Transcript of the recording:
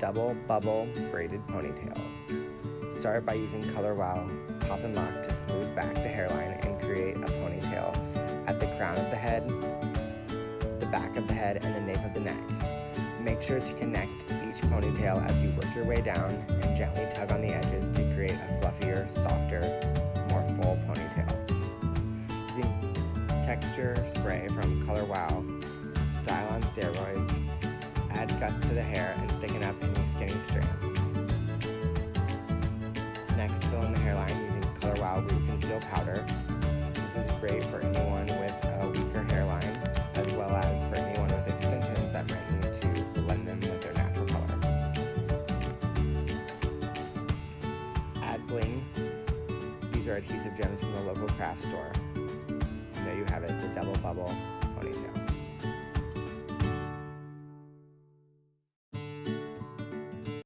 double bubble braided ponytail. Start by using Color Wow Pop and Lock to smooth back the hairline and create a ponytail at the crown of the head, the back of the head, and the nape of the neck. Make sure to connect each ponytail as you work your way down and gently tug on the edges to create a fluffier, softer, more full ponytail. Using texture spray from Color Wow, Style on Steroids, add guts to the hair and thicken up any skinny strands. Next, fill in the hairline using Color Wow Root Conceal Powder. This is great for anyone with a weaker hairline, as well as for anyone with extensions that might need to blend them with their natural color. Add bling. These are adhesive gems from the local craft store. And there you have it, the double bubble